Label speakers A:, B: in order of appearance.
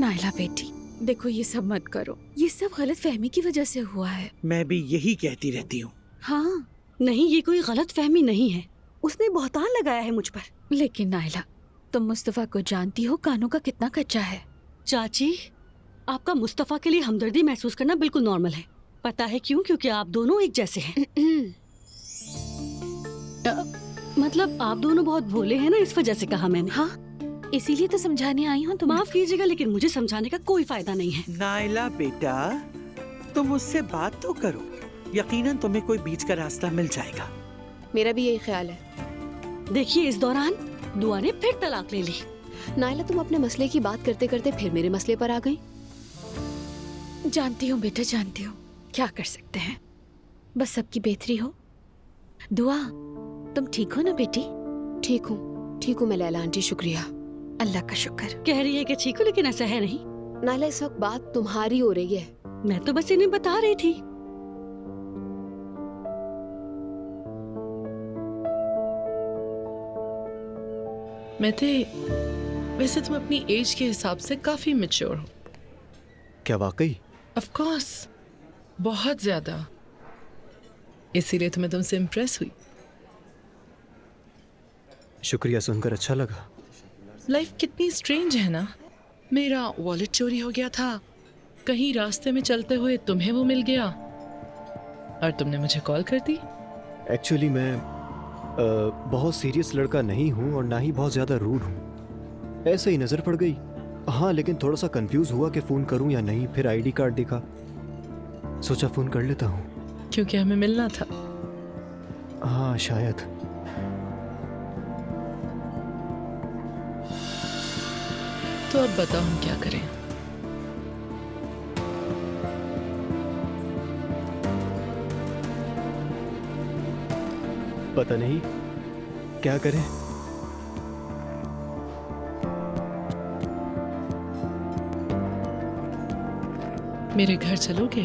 A: नायला बेटी, देखो ये सब मत करो, ये सब गलत फहमी की वजह से हुआ है।
B: मैं भी यही कहती रहती हूँ।
A: हाँ,
C: नहीं, ये कोई गलत फहमी नहीं है, उसने बहतान लगाया है मुझ पर।
A: लेकिन नायला, तुम मुस्तफा को जानती हो कानों का कितना कच्चा है।
C: चाची, आपका मुस्तफा के लिए हमदर्दी महसूस करना बिल्कुल नॉर्मल है। पता है क्यों? क्योंकि आप दोनों एक जैसे हैं। मतलब आप दोनों बहुत भोले हैं ना, इस वजह से कहा मैंने।
A: हाँ, इसीलिए तो समझाने आई हूँ तुम्हें।
C: माफ कीजिएगा, लेकिन मुझे समझाने का कोई फायदा नहीं है।
B: नायला बेटा, तुम मुझसे बात तो करो, यकीनन तुम्हें कोई बीच का रास्ता मिल जाएगा।
D: मेरा भी यही ख्याल है।
C: देखिए, इस दौरान दुआ ने फिर तलाक ले ली।
D: नायला, तुम अपने मसले की बात करते करते फिर मेरे मसले पर आ गई।
A: जानती हूँ बेटा, जानती हूँ, क्या कर सकते हैं, बस सबकी बेहतरी हो। दुआ, तुम ठीक हो ना बेटी?
D: ठीक हूँ मैं लैला आंटी, शुक्रिया।
A: अल्लाह का शुक्र।
C: कह रही है कि ठीक हो, लेकिन ऐसा है नहीं।
D: नायला, इस वक्त बात तुम्हारी हो रही है।
C: मैं तो बस इन्हें बता रही थी।
E: वैसे तुम अपनी एज के हिसाब से काफी मैच्योर हो।
F: क्या वाकई?
E: ऑफ कोर्स, बहुत ज्यादा। इसीलिए तो मैं तुमसे इम्प्रेस हुई।
F: शुक्रिया, सुनकर अच्छा लगा।
E: लाइफ कितनी स्ट्रेंज है ना। मेरा वॉलेट चोरी हो गया था, कहीं रास्ते में चलते हुए तुम्हें वो मिल गया और तुमने मुझे कॉल कर दी।
F: एक्चुअली मैं बहुत सीरियस लड़का नहीं हूँ और ना ही बहुत ज़्यादा रूड हूँ, ऐसे ही नज़र पड़ गई। हाँ, लेकिन थोड़ा सा कंफ्यूज हुआ कि फ़ोन करूँ या नहीं। फिर आईडी कार्ड देखा, सोचा फ़ोन कर लेता हूँ।
E: क्योंकि हमें मिलना था।
F: हाँ, शायद।
E: तो अब बताओ हम क्या करें?
F: पता नहीं क्या करें।
E: मेरे घर चलोगे?